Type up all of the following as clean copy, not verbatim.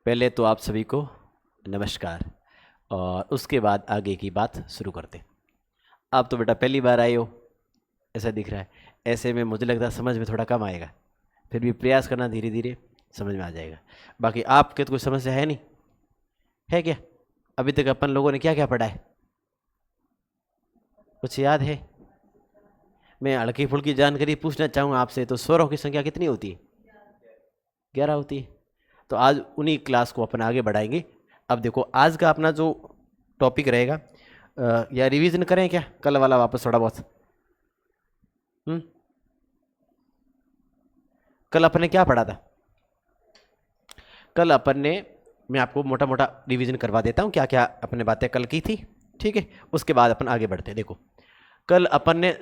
पहले तो आप सभी को नमस्कार और उसके बाद आगे की बात शुरू करते। आप तो बेटा पहली बार आए हो, ऐसा दिख रहा है। ऐसे में मुझे लगता है समझ में थोड़ा कम आएगा, फिर भी प्रयास करना, धीरे धीरे समझ में आ जाएगा। बाकी आपके तो कोई समस्या है नहीं, है क्या? अभी तक अपन लोगों ने क्या क्या पढ़ा है, कुछ याद है? मैं हल्की फुल्की जानकारी पूछना चाहूँगा आपसे। तो स्वरों की संख्या कितनी होती है? 11 होती है। तो आज उन्हीं क्लास को अपन आगे बढ़ाएंगे। अब देखो, आज का अपना जो टॉपिक रहेगा, या रिवीजन करें क्या कल वाला वापस थोड़ा बहुत? कल अपन ने क्या पढ़ा था? कल अपन ने, मैं आपको मोटा मोटा रिवीजन करवा देता हूँ क्या क्या अपन ने बातें कल की थी, ठीक है? उसके बाद अपन आगे बढ़ते हैं। देखो, कल अपन ने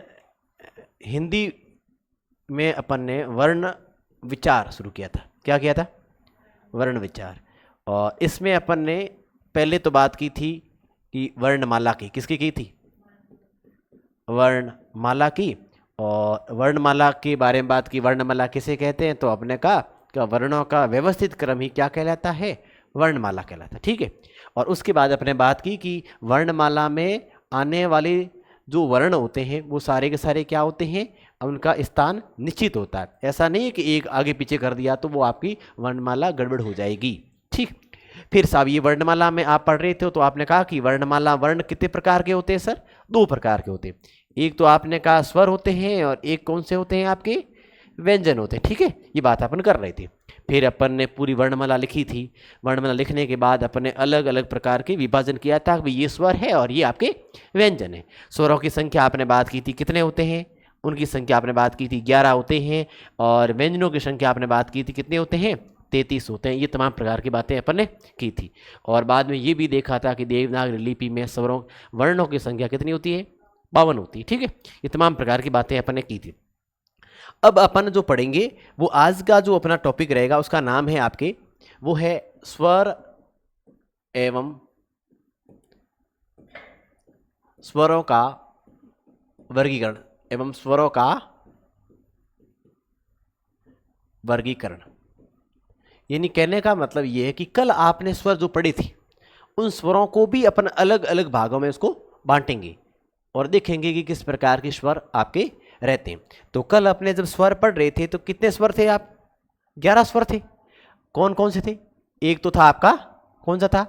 हिंदी में अपन ने वर्ण विचार शुरू किया था। क्या किया था? वर्ण विचार। और इसमें अपन ने पहले तो बात की थी कि वर्णमाला की, किसकी की थी? वर्णमाला की। और वर्णमाला के बारे में बात की। वर्णमाला किसे कहते हैं? तो आपने कहा कि वर्णों का व्यवस्थित क्रम ही क्या कहलाता है? वर्णमाला कहलाता है, ठीक है। और उसके बाद अपने बात की कि वर्णमाला में आने वाले जो वर्ण होते हैं वो सारे के सारे क्या होते हैं? उनका स्थान निश्चित होता है। ऐसा नहीं है कि एक आगे पीछे कर दिया तो वो आपकी वर्णमाला गड़बड़ हो जाएगी, ठीक। फिर साहब, ये वर्णमाला में आप पढ़ रहे थे तो आपने कहा कि वर्णमाला वर्ण कितने प्रकार के होते हैं सर? 2 प्रकार के होते हैं। एक तो आपने कहा स्वर होते हैं और एक कौन से होते हैं? आपके व्यंजन होते हैं, ठीक है। ये बात अपन कर रहे थे। फिर अपन ने पूरी वर्णमाला लिखी थी। वर्णमाला लिखने के बाद अपन ने अलग अलग प्रकार के विभाजन किया था कि ये स्वर है और ये आपके व्यंजन है। स्वरों की संख्या आपने बात की थी, कितने होते हैं? उनकी संख्या आपने बात की थी 11 होते हैं। और व्यंजनों की संख्या आपने बात की थी, कितने होते हैं? 33 होते हैं। ये तमाम प्रकार की बातें अपन ने की थी। और बाद में ये भी देखा था कि देवनागरी लिपि में स्वरों वर्णों की संख्या कितनी होती है? 52 होती है, ठीक है। ये तमाम प्रकार की बातें अपन ने की थी। अब अपन जो पढ़ेंगे वो आज का जो अपना टॉपिक रहेगा उसका नाम है आपके, वो है स्वर एवं स्वरों का वर्गीकरण एवं स्वरों का वर्गीकरण। यानी कहने का मतलब ये है कि कल आपने स्वर जो पढ़ी थी उन स्वरों को भी अपन अलग अलग भागों में उसको बांटेंगे और देखेंगे कि किस प्रकार के स्वर आपके रहते हैं। तो कल अपने जब स्वर पढ़ रहे थे तो कितने स्वर थे आप? 11 स्वर थे। कौन कौन से थे? एक तो था आपका, कौन सा था?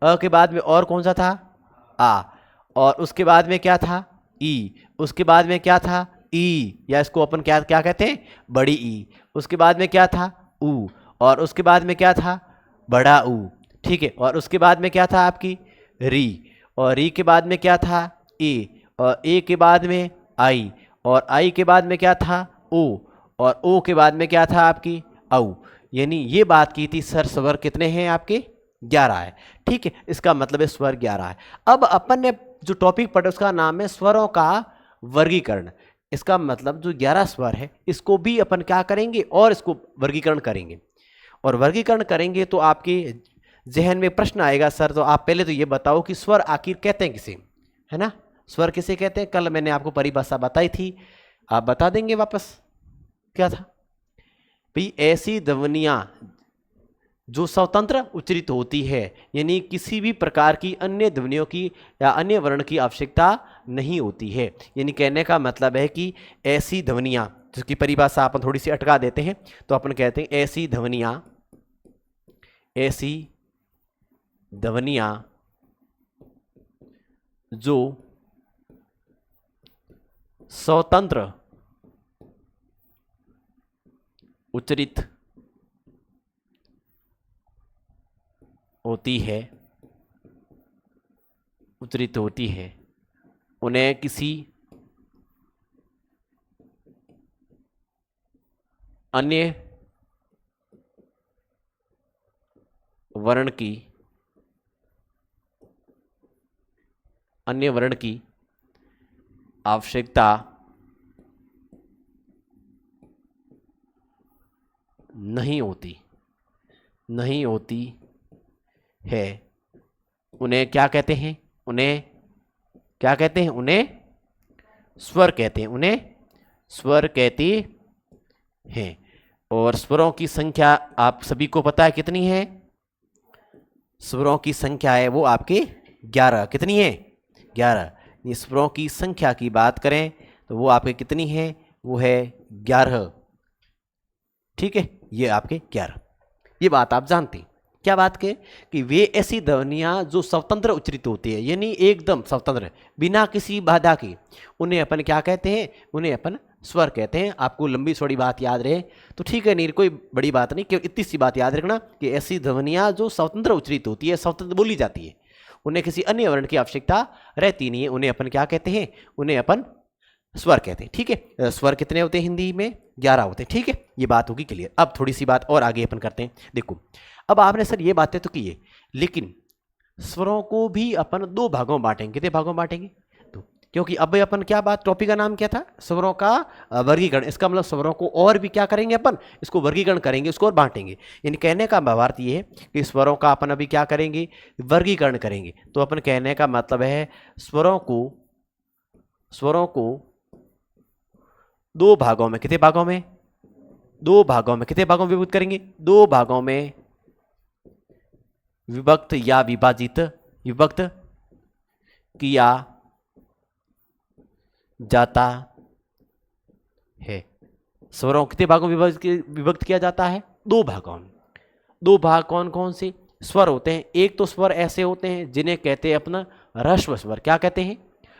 अ के बाद में और कौन सा था? आ। और उसके बाद में क्या था? ई। उसके बाद में क्या था? ई, या इसको अपन क्या क्या कहते हैं? बड़ी ई। उसके बाद में क्या था? ऊ। और उसके बाद में क्या था? बड़ा ऊ, ठीक है। और उसके बाद में क्या था? आपकी री। और री के बाद में क्या था? ए। और ए के बाद में आई। और आई के बाद में क्या था? ओ। और ओ के बाद में क्या था? आपकी औ। यानी ये बात की थी सर, स्वर कितने हैं आपके? 11 है, ठीक है। इसका मतलब है स्वर 11 है। अब अपन ने जो टॉपिक पढ़ा उसका नाम है स्वरों का वर्गीकरण। इसका मतलब जो 11 स्वर है इसको भी अपन क्या करेंगे? और इसको वर्गीकरण करेंगे। और वर्गीकरण करेंगे तो आपके जहन में प्रश्न आएगा, सर तो आप पहले तो ये बताओ कि स्वर आखिर कहते हैं किसे, है ना? स्वर किसे कहते हैं? कल मैंने आपको परिभाषा बताई थी, आप बता देंगे वापस? क्या था भाई? ऐसी ध्वनियां जो स्वतंत्र उच्चरित होती है, यानी किसी भी प्रकार की अन्य ध्वनियों की या अन्य वर्ण की आवश्यकता नहीं होती है। यानी कहने का मतलब है कि ऐसी ध्वनियां, जिसकी परिभाषा अपन थोड़ी सी अटका देते हैं तो अपन कहते हैं ऐसी ध्वनियां जो स्वतंत्र उच्चरित होती है, उन्हें किसी अन्य वर्ण की आवश्यकता नहीं होती है। उन्हें क्या कहते हैं? उन्हें स्वर कहते हैं। और स्वरों की संख्या आप सभी को पता है कितनी है? स्वरों की संख्या है वो आपके 11। कितनी है? 11। स्वरों की संख्या की बात करें तो वो आपके कितनी है? वो है 11। ठीक है, ये आपके 11। ये बात आप जानते हैं। क्या बात के कि वे ऐसी ध्वनियाँ जो स्वतंत्र उच्चारित होती है, यानी एकदम स्वतंत्र बिना किसी बाधा के, उन्हें अपन क्या कहते हैं? उन्हें अपन स्वर कहते हैं। आपको लंबी चौड़ी बात याद रहे तो ठीक है, नहीं कोई बड़ी बात नहीं, केवल इतनी सी बात याद रखना कि ऐसी ध्वनियाँ जो स्वतंत्र उच्चारित होती है, स्वतंत्र बोली जाती है, उन्हें किसी अन्य वर्ण की आवश्यकता रहती नहीं है, उन्हें अपन क्या कहते हैं? उन्हें अपन स्वर कहते हैं। ठीक है, स्वर कितने होते हैं हिंदी में? 11 होते हैं। ठीक है, ये बात होगी क्लियर। अब थोड़ी सी बात और आगे अपन करते हैं। देखो, अब आपने सर ये बातें तो की है, लेकिन स्वरों को भी अपन दो भागों में बांटेंगे। कितने भागों में बांटेंगे? तो क्योंकि अब अपन क्या बात, टॉपिक का नाम क्या था? स्वरों का वर्गीकरण। इसका मतलब स्वरों को और भी क्या करेंगे अपन? इसको वर्गीकरण करेंगे, इसको और बांटेंगे। यानी कहने का भावार्थ ये है कि स्वरों का अपन अभी क्या करेंगे? वर्गीकरण करेंगे। तो अपन कहने का मतलब है स्वरों को दो भागों में, कितने भागों में? दो भागों में। कितने भागों में विभक्त करेंगे? दो भागों में विभक्त या विभाजित, विभक्त किया जाता है। स्वरों कितने भागों में विभक्त किया जाता है? दो भागों में। दो भाग कौन कौन से स्वर होते हैं? एक तो स्वर ऐसे होते हैं जिन्हें कहते हैं अपना ह्रस्व स्वर। क्या कहते हैं?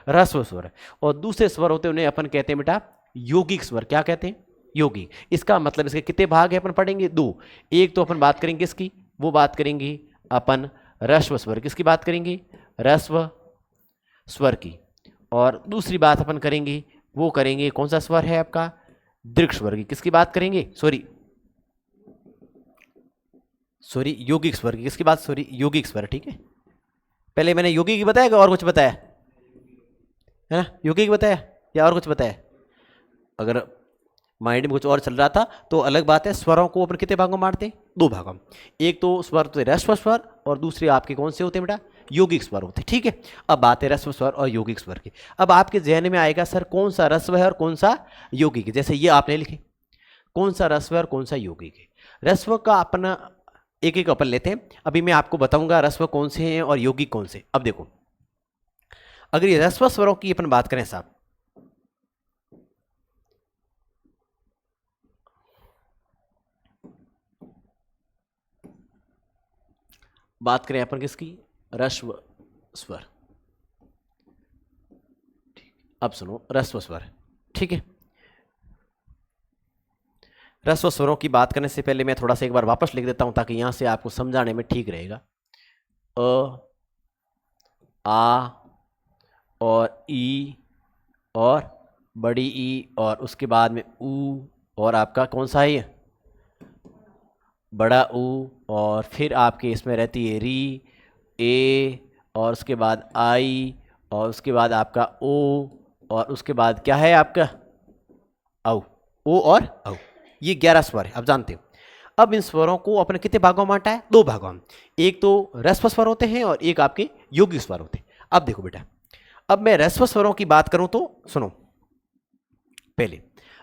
ह्रस्व स्वर। और दूसरे स्वर होते हैं उन्हें अपन कहते हैं बेटा यौगिक स्वर। क्या कहते हैं? यौगिक। इसका मतलब इसके कितने भाग है अपन पढ़ेंगे? दो। एक तो अपन बात करेंगे किसकी? वो बात करेंगे अपन ह्रस्व स्वर। किसकी बात करेंगे? ह्रस्व स्वर की। और दूसरी बात अपन करेंगे, वो करेंगे कौन सा स्वर है आपका? दीर्घ स्वर की। किसकी बात करेंगे? सॉरी यौगिक स्वर की। किसकी बात? सॉरी यौगिक स्वर। ठीक है, पहले मैंने यौगिक बताया कि और कुछ बताया है ना? यौगिक बताया या और कुछ बताया? अगर माइंड में कुछ और चल रहा था तो अलग बात है। स्वरों को अपन कितने भागों में बांटते हैं? दो भागों में। एक तो स्वर तो ह्रस्व स्वर और दूसरे आपके कौन से होते हैं बेटा? यौगिक स्वर होते हैं। ठीक है, अब बात है ह्रस्व स्वर और यौगिक स्वर की। अब आपके जहन में आएगा सर कौन सा ह्रस्व है और कौन सा यौगिक है? जैसे ये आपने लिखे, कौन सा ह्रस्व है और कौन सा यौगिक है? ह्रस्व का अपना एक एक अपन लेते हैं। अभी मैं आपको बताऊंगा ह्रस्व कौन से हैं और यौगिक कौन से। अब देखो, अगर ये ह्रस्व स्वरों की अपन बात करें साहब, बात करें अपन किसकी? ह्रस्व स्वर। अब सुनो ह्रस्व स्वर। ठीक है, ह्रस्व स्वरों की बात करने से पहले मैं थोड़ा सा एक बार वापस लिख देता हूं ताकि यहां से आपको समझाने में ठीक रहेगा। अ, आ और ई और बड़ी ई और उसके बाद में ऊ और आपका कौन सा है ये? बड़ा ऊ। और फिर आपके इसमें रहती है री, ए और उसके बाद आई और उसके बाद आपका ओ और उसके बाद क्या है आपका? औ। ओ और औ। ये 11 स्वर है, आप जानते हो। अब इन स्वरों को अपने कितने भागों में बांटा है? दो भागों में। एक तो ह्रस्व स्वर होते हैं और एक आपके यौगिक स्वर होते हैं। अब देखो बेटा, अब मैं ह्रस्व स्वरों की बात करूं तो सुनो, पहले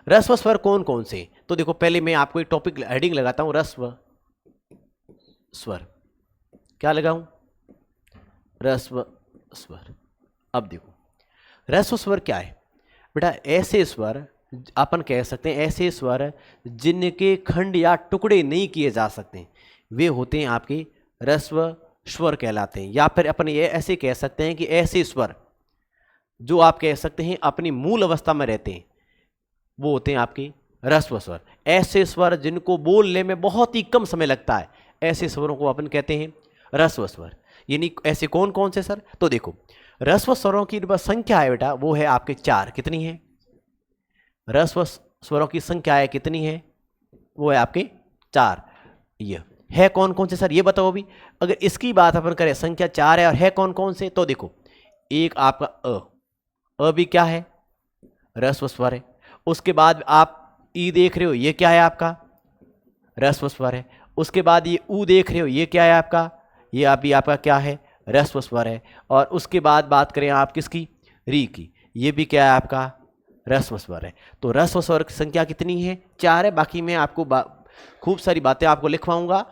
ह्रस्व स्वर कौन कौन से? तो देखो, पहले मैं आपको एक टॉपिक हेडिंग लगाता हूं, ह्रस्व स्वर। क्या लगाऊं? ह्रस्व स्वर। अब देखो, ह्रस्व स्वर क्या है बेटा? ऐसे स्वर अपन कह सकते हैं, ऐसे स्वर जिनके खंड या टुकड़े नहीं किए जा सकते, वे होते हैं आपके ह्रस्व स्वर कहलाते हैं। या फिर अपन ये ऐसे कह सकते हैं कि ऐसे स्वर जो आप कह सकते हैं अपनी मूल अवस्था में रहते हैं, वो होते हैं आपके ह्रस्व स्वर। ऐसे स्वर जिनको बोलने में बहुत ही कम समय लगता है, ऐसे स्वरों को अपन कहते हैं ह्रस्व स्वर। यानी ऐसे कौन कौन से सर? तो देखो, ह्रस्व स्वरों की संख्या है बेटा वो है आपके 4। कितनी है? ह्रस्व स्वरों की संख्या है कितनी है? वो है आपके 4। ये है कौन कौन से सर? ये बताओ अभी। अगर इसकी बात अपन करें, संख्या 4 है और है कौन कौन से? तो देखो, एक आपका अ भी क्या है? ह्रस्व स्वर है। उसके बाद आप ई देख रहे हो, ये क्या है आपका? ह्रस्व स्वर है। उसके बाद ये ऊ देख रहे हो, ये क्या है आपका? ये अभी आपका क्या है? ह्रस्व स्वर है। और उसके बाद बात करें आप किसकी? री की, ये भी क्या है आपका? ह्रस्व स्वर है। तो ह्रस्व स्वर की संख्या कितनी है? 4 है। बाकी मैं आपको खूब सारी बातें आपको लिखवाऊंगा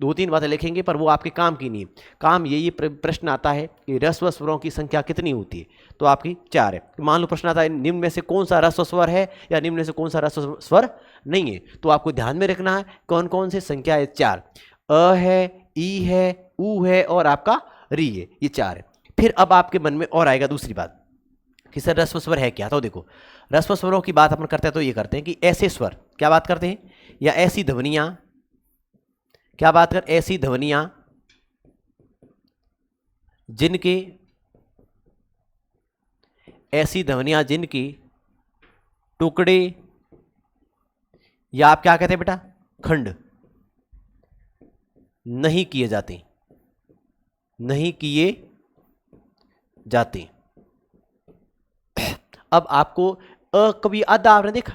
2-3 बातें लिखेंगे पर वो आपके काम की नहीं है। काम यही प्रश्न आता है कि ह्रस्व स्वरों की संख्या कितनी होती है, तो आपकी 4 है। मान लो प्रश्न आता है निम्न में से कौन सा ह्रस्व स्वर है या निम्न में से कौन सा ह्रस्व स्वर नहीं है, तो आपको ध्यान में रखना है कौन कौन से संख्या है। 4 अ है, ई है, ऊ है और आपका री है, ये 4 है। फिर अब आपके मन में और आएगा दूसरी बात कि सर ह्रस्व स्वर है क्या। तो देखो ह्रस्व स्वरों की बात अपन करते हैं तो ये करते हैं कि ऐसे स्वर, क्या बात करते हैं, या ऐसी ध्वनियां, क्या बात कर, ऐसी ध्वनियां जिनके, ऐसी ध्वनियां जिनकी टुकड़े या आप क्या कहते हैं बेटा, खंड नहीं किए जाते, नहीं किए जाते। अब आपको कभी आधा आपने देखा,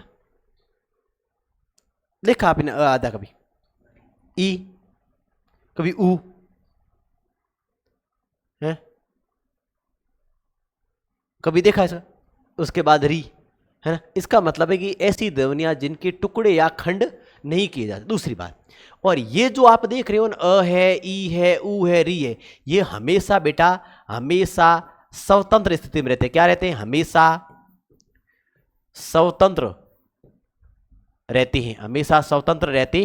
देखा आपने आधा, कभी ई, कभी ऊ है, कभी देखा ऐसा, उसके बाद री, है ना। इसका मतलब है कि ऐसी ध्वनियां जिनके टुकड़े या खंड नहीं किए जाते। दूसरी बात, और ये जो आप देख रहे हो अ है, ई है, ऊ है, री है, ये हमेशा बेटा हमेशा स्वतंत्र स्थिति में रहते हैं। क्या रहते हैं, हमेशा स्वतंत्र रहते हैं, हमेशा स्वतंत्र रहते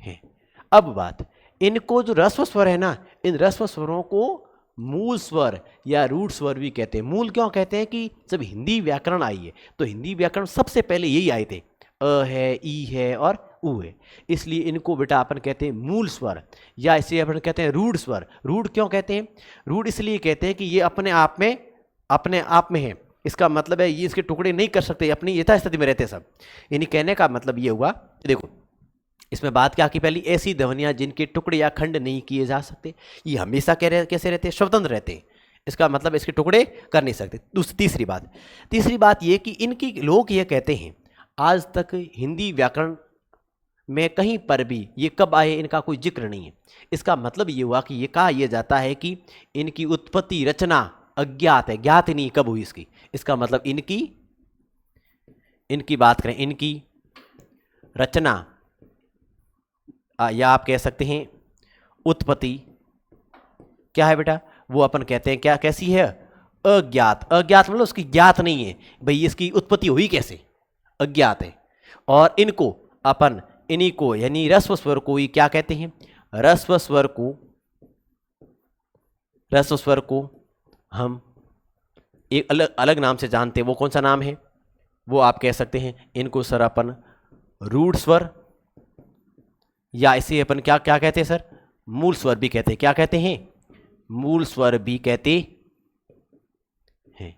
हैं। अब बात, इनको जो ह्रस्व स्वर है ना, इन ह्रस्व स्वरों को मूल स्वर या रूट स्वर भी कहते हैं। मूल क्यों कहते हैं कि जब हिंदी व्याकरण आई है तो हिंदी व्याकरण सबसे पहले यही आए थे, अ है, ई है और ऊ है, इसलिए इनको बेटा अपन कहते हैं मूल स्वर, या इसे अपन कहते हैं रूढ़ स्वर। रूढ़ क्यों कहते हैं, रूढ़ इसलिए कहते हैं कि ये अपने आप में है, इसका मतलब है ये इसके टुकड़े नहीं कर सकते, अपनी यथास्थिति में रहते सब। यानी कहने का मतलब ये हुआ, देखो इसमें बात क्या की, पहली ऐसी ध्वनियां जिनके टुकड़े या खंड नहीं किए जा सकते, ये हमेशा कैसे रहते हैं, स्वतंत्र रहते हैं। इसका मतलब इसके टुकड़े कर नहीं सकते। तीसरी बात ये कि इनकी लोग ये कहते हैं आज तक हिंदी व्याकरण में कहीं पर भी ये कब आए इनका कोई जिक्र नहीं है। इसका मतलब ये हुआ कि ये कहा यह जाता है कि इनकी उत्पत्ति रचना अज्ञात है, ज्ञात नहीं कब हुई इसकी। इसका मतलब इनकी बात करें, इनकी रचना या आप कह सकते हैं उत्पत्ति क्या है बेटा, वो अपन कहते हैं क्या, कैसी है, अज्ञात। अज्ञात मतलब उसकी ज्ञात नहीं है, भाई इसकी उत्पत्ति हुई कैसे, अज्ञात है। और इनको अपन इन्हीं को यानी ह्रस्व स्वर को ही क्या कहते हैं, ह्रस्व स्वर को हम एक अलग अलग नाम से जानते हैं। वो कौन सा नाम है, वो आप कह सकते हैं इनको सर अपन रूढ़ स्वर, या इसे अपन क्या क्या कहते हैं सर, मूल स्वर भी कहते हैं। क्या कहते हैं, मूल स्वर भी कहते हैं।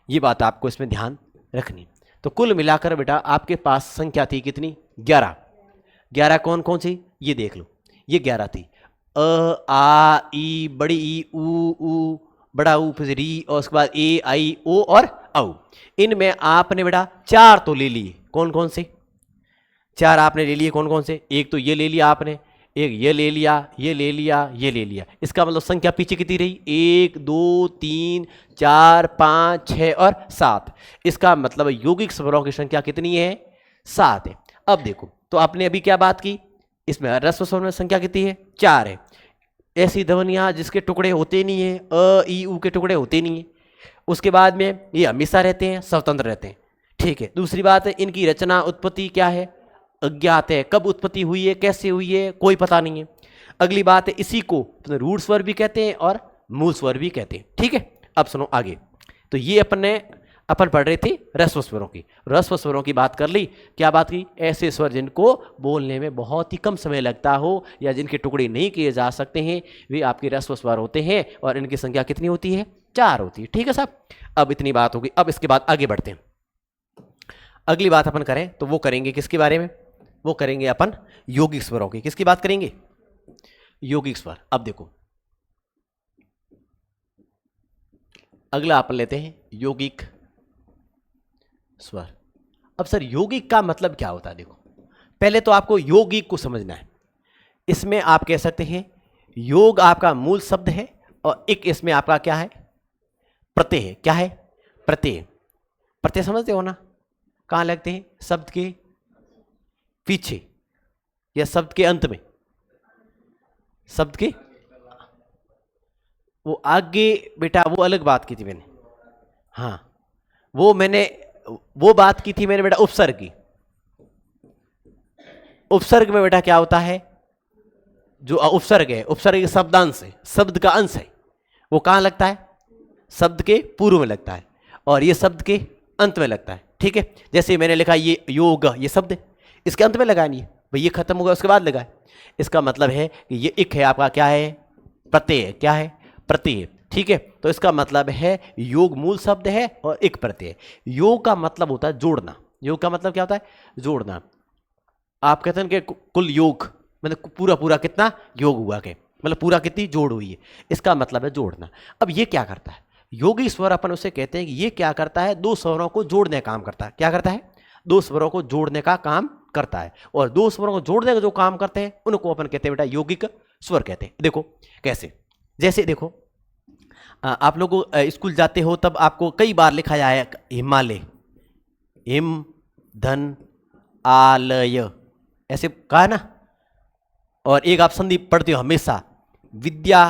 ये बात आपको इसमें ध्यान रखनी। तो कुल मिलाकर बेटा आपके पास संख्या थी कितनी, 11 कौन कौन सी, ये देख लो, ये 11 थी। अ आ ई, बड़ी ई, ऊ बड़ा ऊ, फिर री, और उसके बाद ए आई ओ और औ। इनमें आपने बेटा 4 तो ले लिए, कौन कौन से 4 आपने ले लिए, कौन कौन से, एक तो ये ले लिया आपने, एक ये ले लिया, ये ले लिया, ये ले लिया। इसका मतलब संख्या पीछे कितनी रही, 1 2 3 4 5 6 और 7। इसका मतलब यौगिक स्वरों की संख्या कितनी है, 7 है। अब देखो तो आपने अभी क्या बात की, इसमें ह्रस्व स्वर में संख्या कितनी है, 4 है। ऐसी ध्वनियां जिसके टुकड़े होते नहीं है, अ ई ऊ के टुकड़े होते नहीं है। उसके बाद में ये हमेशा रहते हैं, स्वतंत्र रहते हैं, ठीक है। दूसरी बात है इनकी रचना उत्पत्ति क्या है, अज्ञात है, कब उत्पत्ति हुई है, कैसे हुई है, कोई पता नहीं है। अगली बात है इसी को रूढ़ स्वर भी कहते हैं और मूल स्वर भी कहते हैं, ठीक है। अब सुनो आगे, तो ये अपन पढ़ रहे थे ह्रस्व स्वरों की, ह्रस्व स्वरों की बात कर ली। क्या बात की, ऐसे स्वर जिनको बोलने में बहुत ही कम समय लगता हो या जिनके टुकड़े नहीं किए जा सकते हैं, वे आपके ह्रस्व स्वर होते हैं और इनकी संख्या कितनी होती है, 4 होती है, ठीक है साहब। अब इतनी बात होगी। अब इसके बाद आगे बढ़ते हैं। अगली बात अपन करें तो वो करेंगे किसके बारे में, वो करेंगे अपन यौगिक स्वरों की। किसकी बात करेंगे, यौगिक स्वर। अब देखो अगला अपन लेते हैं यौगिक स्वर। अब सर यौगिक का मतलब क्या होता है, देखो पहले तो आपको यौगिक को समझना है। इसमें आप कह सकते हैं योग आपका मूल शब्द है और एक इसमें आपका क्या है, प्रत्यय है। क्या है, प्रत्यय। प्रत्यय समझते हो ना, कहाँ लगते हैं, शब्द के पीछे या शब्द के अंत में, शब्द के, वो आगे बेटा वो अलग बात की थी मैंने, हाँ वो बात की थी मैंने बेटा उपसर्ग की। उपसर्ग में बेटा क्या होता है, जो उपसर्ग है, उपसर्ग शब्दांश है, शब्द का अंश है, वो कहां लगता है, शब्द के पूर्व में लगता है और ये शब्द के अंत में लगता है। ठीक है, जैसे मैंने लिखा ये योग, ये शब्द है, इसके अंत में लगाया नहीं है भाई, ये खत्म होगा उसके बाद लगाए। इसका मतलब है कि ये इक है आपका, क्या है, प्रत्यय, क्या है, प्रत्यय। ठीक है, तो इसका मतलब है योग मूल शब्द है और इक प्रत्यय। योग का मतलब होता है जोड़ना, योग का मतलब क्या होता है, जोड़ना। आप कहते हैं कि कुल योग मतलब पूरा पूरा कितना योग हुआ के, मतलब पूरा कितनी जोड़ हुई है, इसका मतलब है जोड़ना। अब ये क्या करता है, योगी स्वर अपन उसे कहते हैं कि ये क्या करता है, दो स्वरों को जोड़ने का काम करता है। क्या करता है, दो स्वरों को जोड़ने का काम करता है। और दो स्वरों को जोड़ने का जो काम करते हैं उनको अपन कहते हैं बेटा यौगिक स्वर कहते हैं। देखो कैसे, जैसे देखो आप लोग स्कूल जाते हो तब आपको कई बार लिखा जाए हिमालय, हिम धन आलय, ऐसे कहा ना। और एक आप संधि पढ़ते हो हमेशा, विद्या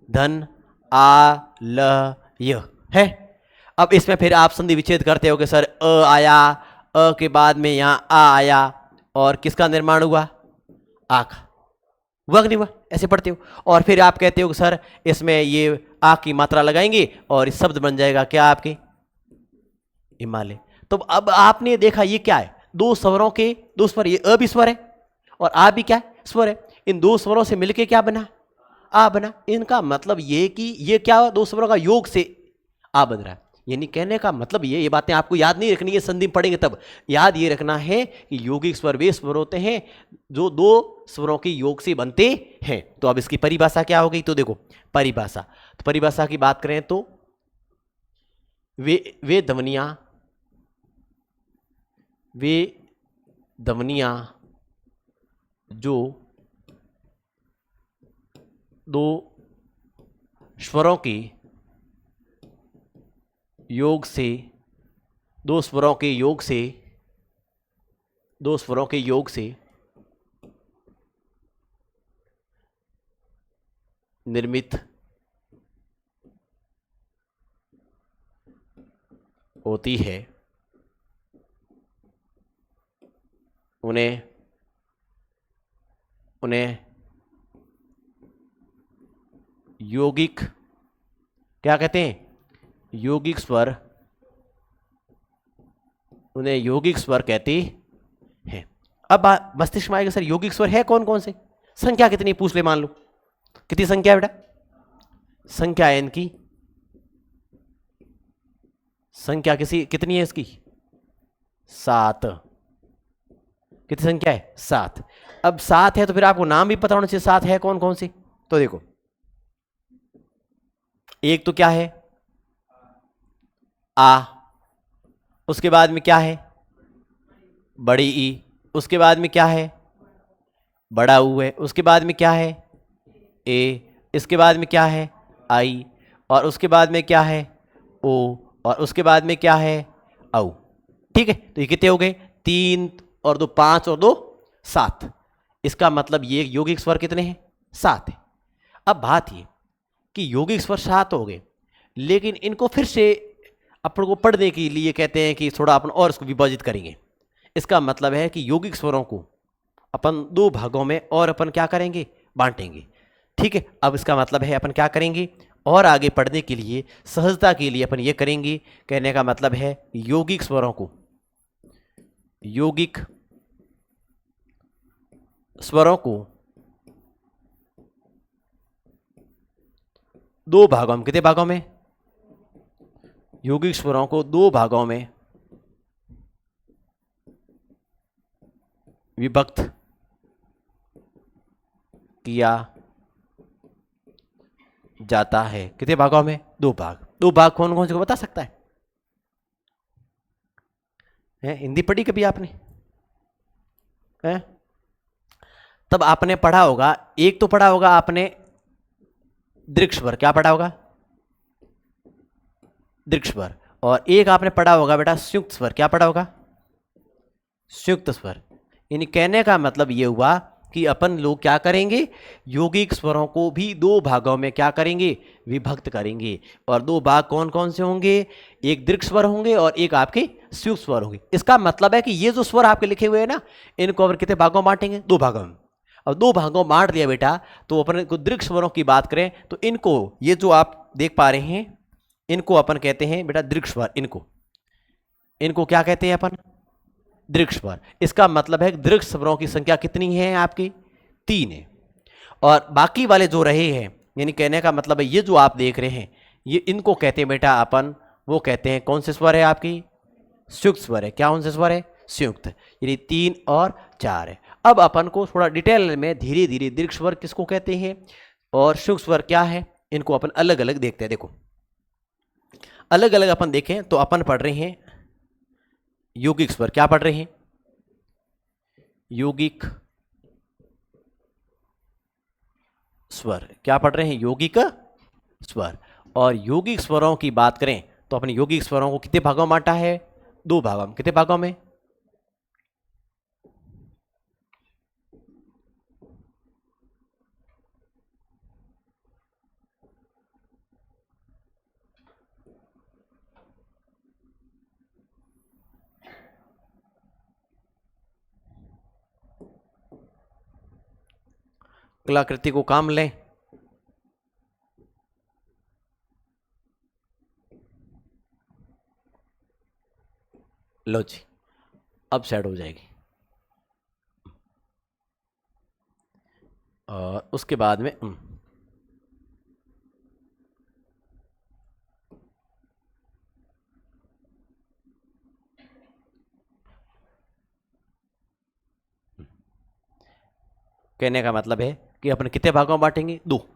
धन आलय है। अब इसमें फिर आप संधि विच्छेद करते हो कि सर अ आया, अ के बाद में यहाँ आ आया और किसका निर्माण हुआ, आ का, हुआ कि नहीं हुआ, ऐसे पढ़ते हो। और फिर आप कहते हो कि सर इसमें ये आ की मात्रा लगाएंगे और इस शब्द बन जाएगा क्या आपके, हिमालय। तो अब आपने देखा ये क्या है, दो स्वरों के दो स्वर, ये अ भी स्वर है और आ भी क्या है, स्वर है। इन दो स्वरों से मिलके क्या बना, आ बना। इनका मतलब ये कि ये क्या, दो स्वरों का योग से आ बन रहा है। यानी कहने का मतलब ये बातें आपको याद नहीं रखनी है, संधि पढ़ेंगे तब याद ये रखना है कि यौगिक स्वर वे स्वर होते हैं जो दो स्वरों के योग से बनते हैं। तो अब इसकी परिभाषा क्या हो गई, तो देखो परिभाषा, तो परिभाषा की बात करें तो वे ध्वनियां जो दो स्वरों के योग से, दो स्वरों के योग से, दो स्वरों के योग से निर्मित होती है, उन्हें यौगिक क्या कहते हैं, यौगिक स्वर, उन्हें यौगिक स्वर कहते हैं। अब मस्तिष्क में आएगा सर यौगिक स्वर है कौन कौन से, संख्या कितनी पूछ ले, मान लो कितनी संख्या है बेटा, संख्या है इनकी, संख्या कितनी है इसकी, 7। कितनी संख्या है, 7। अब 7 है तो फिर आपको नाम भी पता होना चाहिए 7 है कौन कौन सी। तो देखो एक तो क्या है, आ, उसके बाद में क्या है, बड़ी ई, उसके बाद में क्या है, बड़ा ऊ है, उसके बाद में क्या है, ए, इसके बाद में क्या है, आई, और उसके बाद में क्या है, ओ, और उसके बाद में क्या है, औ। ठीक है, तो ये कितने हो गए, 3 और 2 5 और 2 7। इसका मतलब ये यौगिक स्वर कितने हैं, 7 है। अब बात ये कि यौगिक स्वर 7 हो गए, लेकिन इनको फिर से अपन को पढ़ने के लिए कहते हैं कि थोड़ा अपन और इसको विभाजित करेंगे। इसका मतलब है कि यौगिक स्वरों को अपन 2 भागों में और अपन क्या करेंगे, बांटेंगे। ठीक है, अब इसका मतलब है अपन क्या करेंगे, और आगे पढ़ने के लिए सहजता के लिए अपन ये करेंगे, कहने का मतलब है यौगिक स्वरों को, यौगिक स्वरों को 2 भागों में, कितने भागों में, यौगिक स्वरों को 2 भागों में विभक्त किया जाता है। कितने भागों में, 2 भाग। 2 भाग कौन कौन से को बता सकता है, हिंदी पढ़ी कभी आपने, है? तब आपने पढ़ा होगा, एक तो पढ़ा होगा आपने दीर्घ स्वर, क्या पढ़ा होगा, दीर्घ स्वर। और एक आपने पढ़ा होगा बेटा संयुक्त स्वर, क्या पढ़ा होगा, संयुक्त स्वर। यानी कहने का मतलब ये हुआ कि अपन लोग क्या करेंगे, यौगिक स्वरों को भी दो भागों में क्या करेंगे, विभक्त करेंगे। और दो भाग कौन कौन से होंगे, एक दीर्घ स्वर होंगे और एक आपके सूक्ष्म स्वर होंगे। इसका मतलब है कि ये जो स्वर आपके लिखे हुए हैं ना, इनको अपन कितने भागों में बांटेंगे, दो भागों में। अब दो भागों में बांट दिया बेटा, तो अपन को दीर्घ स्वरों की बात करें तो इनको, ये जो आप देख पा रहे हैं, इनको अपन कहते हैं बेटा दीर्घ स्वर। इनको क्या कहते हैं अपन, दीर्घ स्वर। इसका मतलब है दीर्घ स्वरों की संख्या कितनी है आपकी, 3 है। और बाकी वाले जो रहे हैं, यानी कहने का मतलब है ये जो आप देख रहे हैं, ये इनको कहते हैं बेटा अपन, वो कहते हैं कौन से स्वर है आपकी, संयुक्त स्वर है। क्या कौन से स्वर है, संयुक्त, यानी 3 और 4 है। अब अपन को थोड़ा डिटेल में धीरे धीरे दीर्घ स्वर किसको कहते हैं और संयुक्त स्वर क्या है, इनको अपन अलग अलग देखते हैं। देखो अलग अलग अपन देखें तो अपन पढ़ रहे हैं यौगिक स्वर। क्या पढ़ रहे हैं, यौगिक स्वर। क्या पढ़ रहे हैं, यौगिक स्वर। और यौगिक स्वरों की बात करें तो अपने यौगिक स्वरों को कितने भागों में बांटा है, दो भागों में। कितने भागों में, कलाकृति को काम लें। लो जी, अब सेट हो जाएगी। और उसके बाद में कहने का मतलब है कि अपन कितने भागों में बांटेंगे, दो।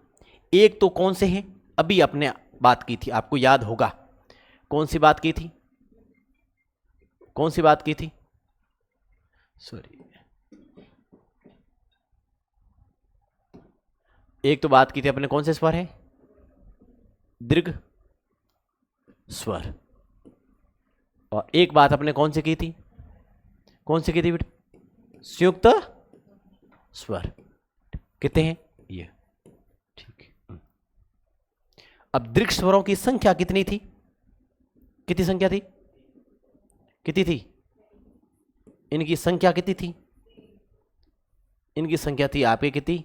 एक तो कौन से हैं, अभी अपने बात की थी, आपको याद होगा कौन सी बात की थी, कौन सी बात की थी, सॉरी, एक तो बात की थी अपने कौन से स्वर है, दीर्घ स्वर। और एक बात अपने कौन सी की थी, कौन सी की थी बेटा, संयुक्त स्वर। कितने हैं ये, ठीक है। अब दीर्घ स्वरों की संख्या कितनी थी, कितनी संख्या थी, कितनी थी, इनकी संख्या कितनी थी, इनकी संख्या थी आपके कितनी,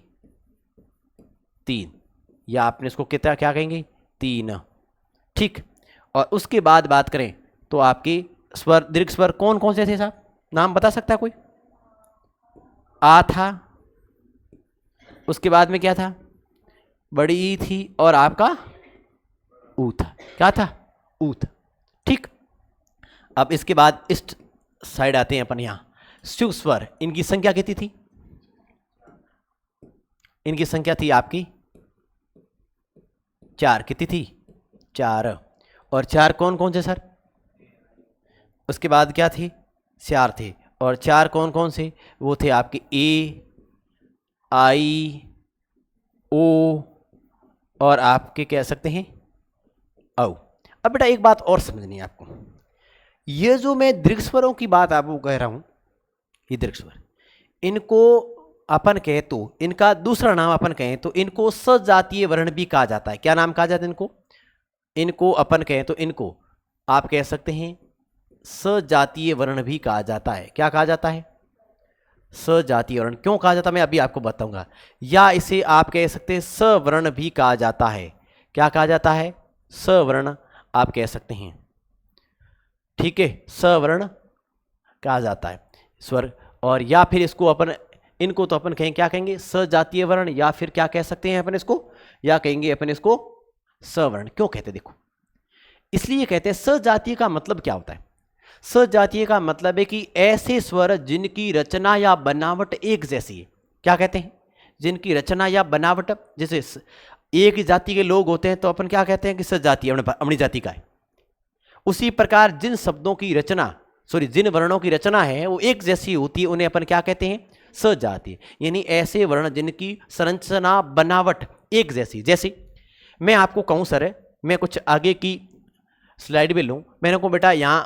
3, या आपने इसको कितना क्या कहेंगे, 3, ठीक। और उसके बाद बात करें तो आपके स्वर, दीर्घ स्वर कौन कौन से थे साहब, नाम बता सकता है कोई, आ था, उसके बाद में क्या था, बड़ी ई थी, और आपका ऊ था। क्या था, ऊ था, ठीक। अब इसके बाद इस साइड आते हैं अपन, यहां संयुक्त स्वर, इनकी संख्या कितनी थी, इनकी संख्या थी आपकी 4। कितनी थी, 4। और 4 कौन कौन से सर, उसके बाद क्या थी, 4 थे। और 4 कौन कौन से, वो थे आपके ए, आई, ओ, और आपके कह सकते हैं औ। अब बेटा एक बात और समझनी है आपको, ये जो मैं दीर्घ स्वरों की बात आपको कह रहा हूं, ये दीर्घ स्वर, इनको अपन कहे तो, इनका दूसरा नाम अपन कहें तो इनको सजातीय वर्ण भी कहा जाता है। क्या नाम कहा जाता है इनको, इनको अपन कहें तो इनको आप कह सकते हैं सजातीय वर्ण भी कहा जाता है। क्या कहा जाता है, सजातीय वर्ण। क्यों कहा जाता है मैं अभी आपको बताऊंगा। या इसे आप कह सकते हैं सवर्ण भी कहा जाता है। क्या कहा जाता है, सवर्ण आप कह सकते हैं, ठीक है, सवर्ण कहा जाता है स्वर। और या फिर इसको अपन, इनको तो अपन कहें, क्या कहेंगे, सजातीय वर्ण, या फिर क्या कह सकते हैं अपन इसको, या कहेंगे अपन इसको सवर्ण। क्यों कहते हैं, देखो इसलिए कहते हैं, सजातीय का मतलब क्या होता है, सजातीय का मतलब है कि ऐसे स्वर जिनकी रचना या बनावट एक जैसी है। क्या कहते हैं, जिनकी रचना या बनावट, जैसे एक ही जाति के लोग होते हैं तो अपन क्या कहते हैं कि सजातीय अपनी जाति का है। उसी प्रकार जिन शब्दों की रचना, सॉरी जिन वर्णों की रचना है वो एक जैसी होती है, उन्हें अपन क्या कहते हैं, सजातीय। यानी ऐसे वर्ण जिनकी संरचना बनावट एक जैसी। जैसे मैं आपको कहूं सर, मैं कुछ आगे की स्लाइड में लूं, मैंने को बेटा यहां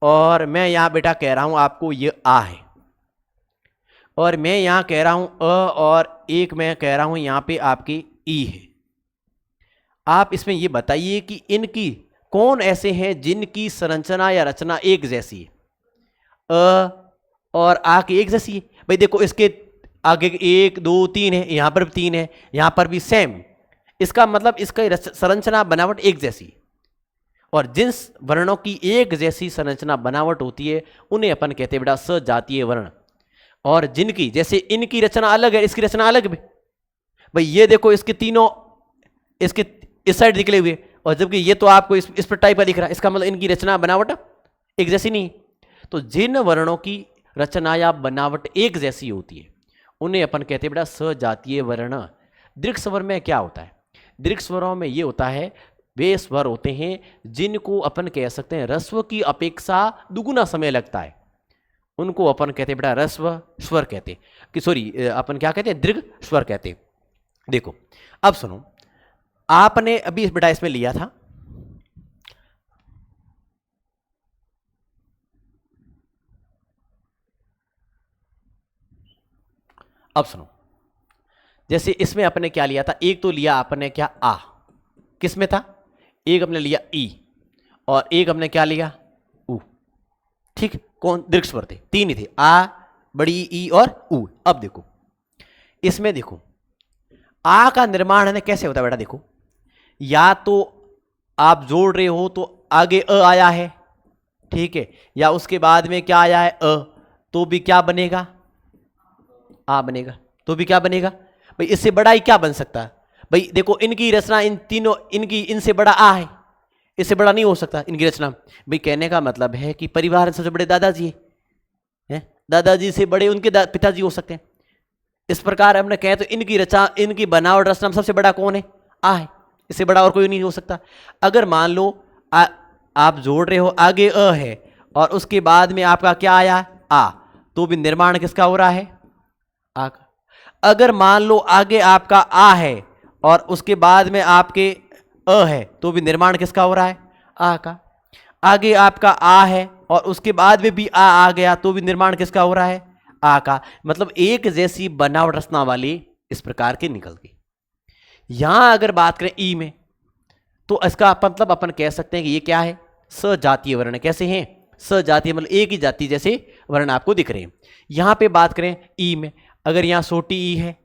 और मैं यहां बेटा कह रहा हूं आपको ये आ है, और मैं यहाँ कह रहा हूँ अ, और एक मैं कह रहा हूँ यहाँ पे आपकी ई है। आप इसमें ये बताइए कि इनकी कौन ऐसे हैं जिनकी संरचना या रचना एक जैसी है? अ और आ की एक जैसी है। भाई देखो इसके आगे 1 2 3 है, यहाँ पर भी 3 है, यहाँ पर भी सेम। इसका मतलब इसका संरचना बनावट एक जैसी है। और जिन वर्णों की एक जैसी संरचना बनावट होती है उन्हें अपन कहते हैं बेटा सजातीय वर्ण। और जिनकी जैसे इनकी रचना अलग है, इसकी रचना अलग है। भाई ये देखो इसके तीनों इसके इस साइड निकले हुए, और जबकि ये तो आपको इस पर टाइप का दिख रहा है, इसका मतलब इनकी रचना बनावट एक जैसी नहीं। तो जिन वर्णों की रचना या बनावट एक जैसी होती है उन्हें अपन कहते हैं बेटा सजातीय वर्ण। दीर्घ स्वर में क्या होता है? दीर्घ स्वरों में ये होता है, वे स्वर होते हैं जिनको अपन कह सकते हैं रस्व की अपेक्षा दुगुना समय लगता है, उनको अपन कहते हैं बेटा रस्व स्वर कहते हैं, कि सॉरी अपन क्या कहते हैं, दीर्घ स्वर कहते हैं। देखो अब सुनो, आपने अभी बेटा इसमें लिया था अब सुनो, जैसे इसमें अपने क्या लिया था, एक तो लिया आपने क्या आ, किस में था, एक अपने लिया ई, और एक हमने क्या लिया ऊ। ठीक, कौन दीर्घ स्वर थे, तीन ही थे, आ बड़ी ई और ऊ। अब देखो इसमें देखो आ का निर्माण है कैसे होता है बेटा, देखो या तो आप जोड़ रहे हो तो आगे अ आया है, ठीक है, या उसके बाद में क्या आया है अ, तो भी क्या बनेगा आ बनेगा, तो भी क्या बनेगा भाई, इससे बड़ा ही क्या बन सकता है भाई। देखो इनकी रचना इन तीनों इनकी इनसे बड़ा आ है, इससे बड़ा नहीं हो सकता इनकी रचना। भाई कहने का मतलब है कि परिवार सबसे बड़े दादाजी हैं, दादाजी से बड़े उनके पिताजी हो सकते हैं। इस प्रकार हमने कहे तो इनकी रचना इनकी बनावट रचना सबसे बड़ा कौन है, आ है, इससे बड़ा और कोई नहीं हो सकता। अगर मान लो आप जोड़ रहे हो आगे अ है और उसके बाद में आपका क्या आया आ, तो भी निर्माण किसका हो रहा है आ का। अगर मान लो आगे आपका आ है और उसके बाद में आपके अ है, तो भी निर्माण किसका हो रहा है आ का। आगे आपका आ है और उसके बाद में भी आ गया, तो भी निर्माण किसका हो रहा है आ का। मतलब एक जैसी बनावट रचना वाली इस प्रकार के निकल गई। यहां अगर बात करें ई में, तो इसका मतलब अपन कह सकते हैं कि ये क्या है सजातीय वर्ण। कैसे हैं सजातीय, मतलब एक ही जाति जैसे वर्ण आपको दिख रहे हैं। यहां पे बात करें ई में, अगर यहां छोटी ई है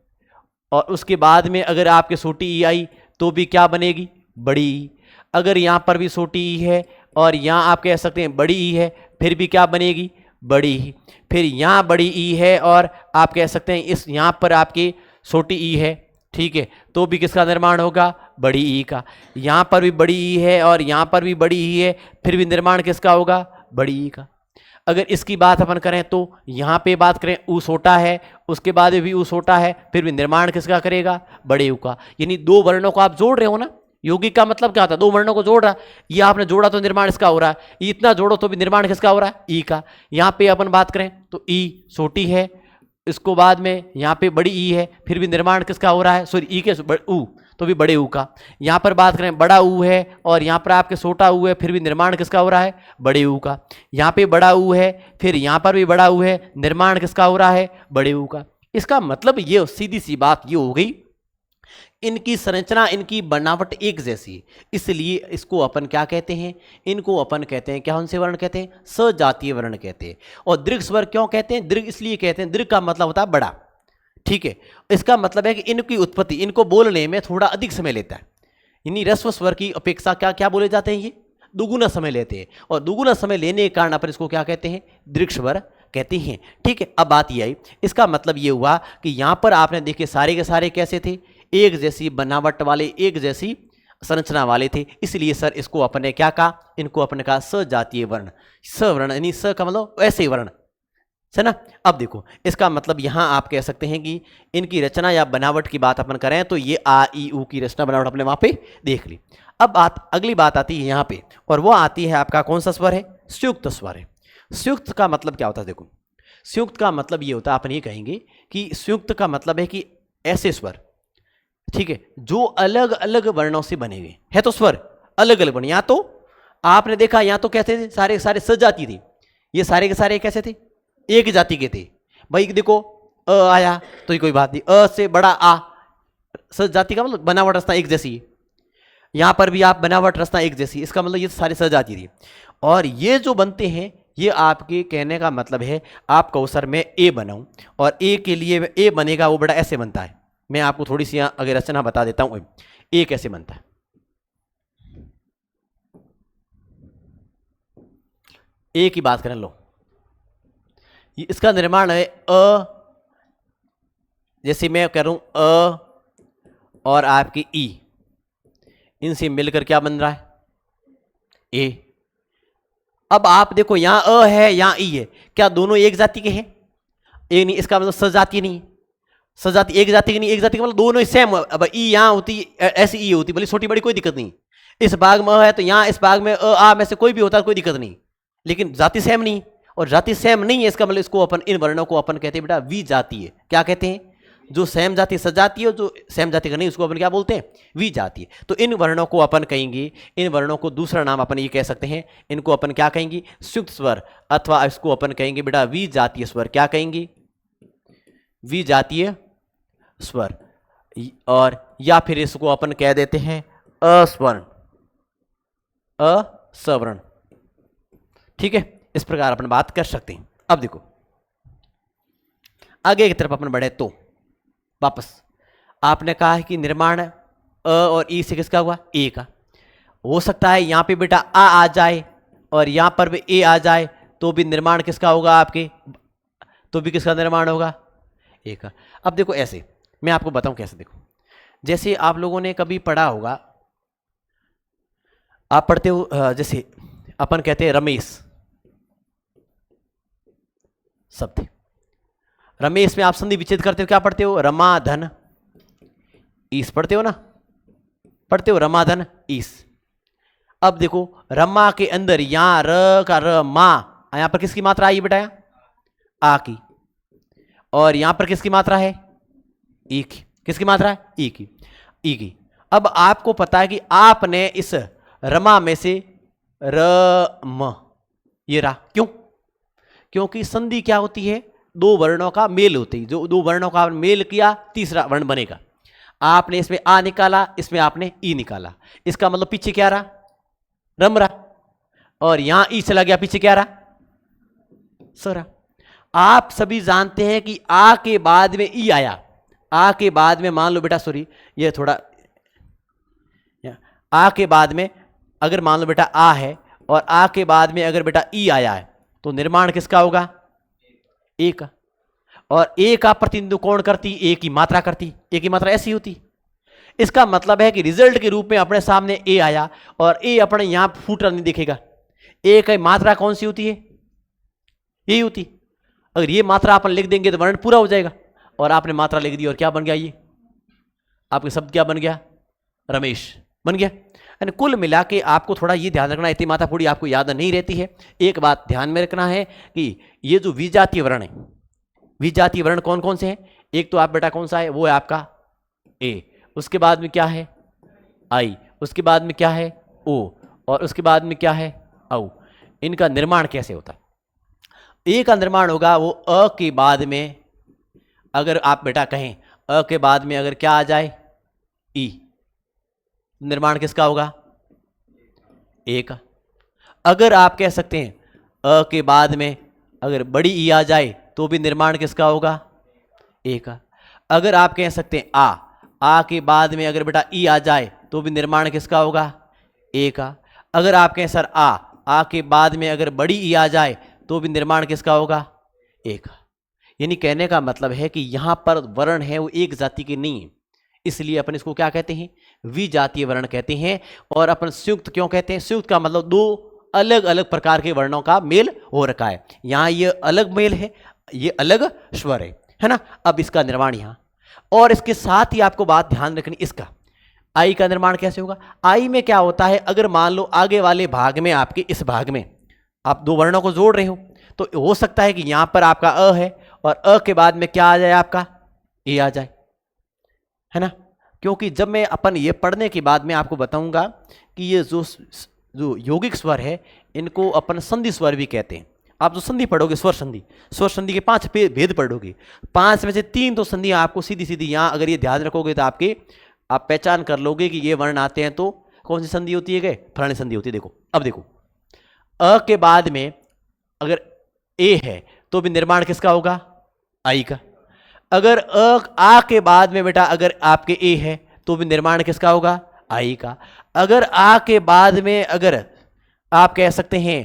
और उसके बाद में अगर आपके छोटी ई आई, तो भी क्या बनेगी बड़ी ई। अगर यहां पर भी छोटी ई है और यहां आप कह सकते हैं बड़ी ई है, फिर भी क्या बनेगी बड़ी ई। फिर यहां बड़ी ई है और आप कह सकते हैं इस यहां पर आपकी छोटी ई है, ठीक है, तो भी किसका निर्माण होगा बड़ी ई का। यहां पर भी बड़ी ई है और यहां पर भी बड़ी ई है, फिर भी निर्माण किसका होगा बड़ी ई का। अगर इसकी बात अपन करें तो यहां पे बात करें ऊ छोटा है, उसके बाद भी ऊ छोटा है, फिर भी निर्माण किसका करेगा बड़े ऊ का। यानी दो वर्णों को आप जोड़ रहे हो ना, यौगिक का मतलब क्या होता है दो वर्णों को जोड़ रहा। ये आपने जोड़ा तो निर्माण इसका हो रहा है, ये इतना जोड़ो तो भी निर्माण किसका हो रहा है ई का। यहाँ पे अपन बात करें तो ई छोटी है, इसको बाद में यहाँ पे बड़ी ई है, फिर भी निर्माण किसका हो रहा है सॉरी ई के ऊ, तो भी बड़े ऊ का। यहाँ पर बात करें बड़ा ऊ है और यहाँ पर आपके छोटा ऊ है, फिर भी निर्माण किसका हो रहा है बड़े ऊ का। यहाँ पे बड़ा ऊ है, फिर यहाँ पर भी बड़ा ऊ है, निर्माण किसका हो रहा है बड़े ऊ का। इसका मतलब ये सीधी सी बात ये हो गई, इनकी संरचना इनकी बनावट एक जैसी है, इसलिए इसको अपन क्या कहते हैं, इनको अपन कहते हैं क्या, उनसे वर्ण कहते हैं सजातीय वर्ण कहते हैं। और दीर्घ स्वर क्यों कहते हैं, दीर्घ इसलिए कहते हैं, दीर्घ का मतलब होता है बड़ा, ठीक है। इसका मतलब है कि इनकी उत्पत्ति इनको बोलने में थोड़ा अधिक समय लेता है, यानी रस्व स्वर की अपेक्षा क्या क्या बोले जाते हैं ये दुगुना समय लेते हैं, और दुगुना समय लेने के कारण अपन इसको क्या कहते हैं दीर्घ स्वर कहते हैं, ठीक है। अब बात ये आई, इसका मतलब ये हुआ कि यहां पर आपने देखे सारे के सारे कैसे थे एक जैसी बनावट वाले, एक जैसी संरचना वाले थे, इसलिए सर इसको अपने क्या कहा, इनको अपने कहा सजातीय वर्ण। सवर्ण यानी स का मतलब ऐसे वर्ण है ना। अब देखो इसका मतलब यहां आप कह सकते हैं कि इनकी रचना या बनावट की बात अपन करें तो ये आ ई ऊ की रचना बनावट अपने वहां पे देख ली। अब बात अगली बात आती है यहां पे, और वो आती है आपका कौन सा स्वर है संयुक्त स्वर है। संयुक्त का मतलब क्या होता है, देखो संयुक्त का मतलब ये होता है, अपन ये कहेंगे कि संयुक्त का मतलब है कि ऐसे स्वर, ठीक है, जो अलग अलग वर्णों से बने हुए है, तो स्वर अलग अलग वर्ण। यहां तो आपने देखा यहां तो कैसे थे सारे सारे सजाती थे, ये सारे के सारे कैसे थे एक जाति के थे। भाई देखो आया तो ये कोई बात नहीं, अ से बड़ा आ, सज जाति का मतलब बनावट रचना एक जैसी है। यहां पर भी आप बनावट रचना एक जैसी, इसका मतलब ये सारे सजाती थी। और ये जो बनते हैं ये आपके कहने का मतलब है आप कहो सर मैं ए बनाऊं और ए के लिए ए बनेगा वो बड़ा ऐसे बनता है। मैं आपको थोड़ी सी यहाँ अगर रचना बता देता हूं, ए कैसे बनता है। ए की बात करें, लो इसका निर्माण है अ, जैसे मैं कह रहा हूं अ और आपकी ई, इनसे मिलकर क्या बन रहा है ए। अब आप देखो यहां अ है यहां ई है, क्या दोनों एक जाति के हैं? एक नहीं, इसका मतलब सजाती नहीं है। सजाती एक जाति की नहीं, एक जाति का मतलब दोनों ही सेम। अब ई यहां होती ऐसी ई होती, बोली छोटी बड़ी कोई दिक्कत नहीं। इस भाग में अ है तो यहां इस भाग में अ आ में से कोई भी होता है कोई दिक्कत नहीं, लेकिन जाति सेम नहीं। और जाति सेम नहीं है इसका मतलब इसको अपन इन वर्णों को अपन कहते हैं बेटा वी जाति है। क्या कहते हैं? जो सेम जाति सजाती है, जो सेम जाति का नहीं उसको अपन क्या बोलते हैं? वी जाति है। तो इन वर्णों को अपन कहेंगे, इन वर्णों को दूसरा नाम अपन ये कह सकते हैं, इनको अपन क्या कहेंगे? संयुक्त स्वर, अथवा इसको अपन कहेंगे बेटा वी जातीय स्वर। क्या कहेंगे? वी जातीय स्वर। और या फिर इसको अपन कह देते हैं अस्वर्ण, असवर्ण। ठीक है, इस प्रकार अपन बात कर सकते हैं। अब देखो आगे की तरफ अपन बढ़े तो वापस आपने कहा है कि निर्माण अ और ई से किसका हुआ? ए का। हो सकता है यहां पे बेटा आ जाए और यहां पर भी ए आ जाए तो भी निर्माण किसका होगा आपके? तो भी किसका निर्माण होगा? ए का। अब देखो ऐसे मैं आपको बताऊं कैसे। देखो जैसे आप लोगों ने कभी पढ़ा होगा, आप पढ़ते हो जैसे अपन कहते हैं रमेश शब्द, रमेश में आप संधि विच्छेद करते हो, क्या पढ़ते हो? रमा धन ईस पढ़ते हो ना, पढ़ते हो रमा धन ईस। अब देखो रमा के अंदर यहां र का र मा, यहां पर किसकी मात्रा आई बेटा? आ की। और यहां पर किसकी मात्रा है? ई की। किसकी मात्रा है? ई की। ई की। अब आपको पता है कि आपने इस रमा में से र म ये रहा, क्यों? क्योंकि संधि क्या होती है? दो वर्णों का मेल होती है। जो दो वर्णों का मेल किया तीसरा वर्ण बनेगा। आपने इसमें आ निकाला, इसमें आपने ई निकाला, इसका मतलब पीछे क्या रहा? रम रहा। और यहां ई चला गया, पीछे क्या रहा? स रहा। आप सभी जानते हैं कि आ के बाद में ई आया, आ के बाद में मान लो बेटा, सॉरी ये थोड़ा, आ के बाद में अगर मान लो बेटा आ है और आ के बाद में अगर बेटा ई आया है तो निर्माण किसका होगा? ए का। और ए का प्रतिनिधित्व कौन करती? ए की मात्रा करती। ए की मात्रा ऐसी होती। इसका मतलब है कि रिजल्ट के रूप में अपने सामने ए आया और ए अपने यहां फूट नहीं दिखेगा। ए की मात्रा कौन सी होती है? यही होती। अगर ये मात्रा अपन लिख देंगे तो वर्ण पूरा हो जाएगा। और आपने मात्रा लिख दी और क्या बन गया? ये आपके शब्द क्या बन गया? रमेश बन गया। यानी कुल मिला के आपको थोड़ा ये ध्यान रखना, इतनी मात्रा पूरी आपको याद नहीं रहती है। एक बात ध्यान में रखना है कि ये जो विजातीय वर्ण है, विजातीय वर्ण कौन कौन से हैं? एक तो आप बेटा कौन सा है? वो है आपका ए, उसके बाद में क्या है? आई, उसके बाद में क्या है? ओ, और उसके बाद में क्या है? औ। इनका निर्माण कैसे होता है? ए का निर्माण होगा वो अ के बाद में, अगर आप बेटा कहें अ के बाद में अगर क्या आ जाए? ई, निर्माण किसका होगा? ए का। अगर आप कह सकते हैं अ के बाद में अगर बड़ी ई आ जाए तो भी निर्माण किसका होगा? ए का। अगर आप कह सकते हैं आ के बाद में अगर बेटा ई आ जाए तो भी निर्माण किसका होगा? ए का। अगर आप कहें सर आ के बाद में अगर बड़ी ई आ जाए तो भी निर्माण किसका होगा? ए का। यानी कहने का मतलब है कि यहां पर वर्ण है वो एक जाति के नहीं है, इसलिए अपन इसको क्या कहते हैं? विजातीय वर्ण कहते हैं। और अपन संयुक्त क्यों कहते हैं? संयुक्त का मतलब दो अलग अलग प्रकार के वर्णों का मेल हो रखा है। यहां ये अलग मेल है, ये अलग स्वर है ना। अब इसका निर्माण यहां, और इसके साथ ही आपको बात ध्यान रखनी, इसका आई का निर्माण कैसे होगा? आई में क्या होता है? अगर मान लो आगे वाले भाग में, आपके इस भाग में आप दो वर्णों को जोड़ रहे हो तो हो सकता है कि यहां पर आपका अ है और अ के बाद में क्या आ जाए? आपका ए आ जाए, है ना। क्योंकि जब मैं अपन ये पढ़ने के बाद में आपको बताऊंगा कि ये जो यौगिक स्वर है इनको अपन संधि स्वर भी कहते हैं। आप जो संधि पढ़ोगे स्वर संधि, स्वर संधि के 5 भेद पढ़ोगे, 5 में से 3 तो संधि आपको सीधी सीधी यहां अगर ये ध्यान रखोगे तो आप पहचान कर लोगे कि ये वर्ण आते हैं तो कौन सी संधि होती है, गए फलानी संधि होती है। देखो अब देखो, अ के बाद में अगर ए है तो भी निर्माण किसका होगा, आई का। अगर आ के बाद में बेटा अगर आपके ए है तो भी निर्माण किसका होगा, आई का। अगर आ के बाद में अगर आप कह सकते हैं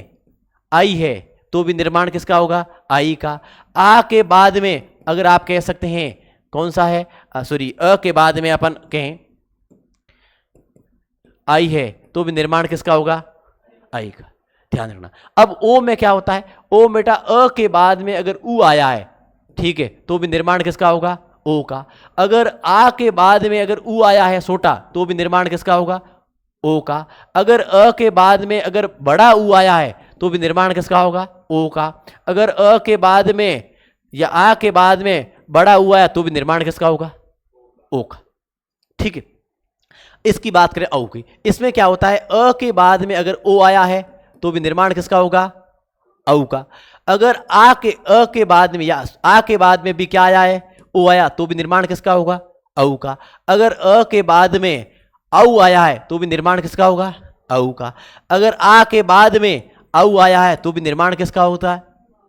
आई है तो भी निर्माण किसका होगा, आई का। आ के बाद में अगर आप कह सकते हैं कौन सा है, सॉरी अ के बाद में अपन कहें आई है तो भी निर्माण किसका होगा, आई का। ध्यान रखना। अब ओ में क्या होता है, ओ बेटा अ के बाद में अगर ऊ आया है, ठीक है, तो भी निर्माण किसका होगा, ओ का। अगर आ के बाद में अगर ऊ आया है छोटा तो भी निर्माण किसका होगा, ओ का। अगर अ के बाद में अगर बड़ा ऊ आया है तो भी निर्माण किसका होगा, ओ का। अगर अ के बाद में या आ के बाद में बड़ा ऊ आया तो भी निर्माण किसका होगा, ओ का। ठीक है, इसकी बात करें औ की, इसमें क्या होता है, अ के बाद में अगर ओ आया है तो भी निर्माण किसका होगा, औ का। अगर अ के बाद में या आ के बाद में भी क्या आया है, ओ आया तो भी निर्माण किसका होगा, औ का। अगर अ के बाद में औ आया है तो भी निर्माण किसका होगा, औ का। अगर आ के बाद में औ आया है तो भी निर्माण किसका होता है,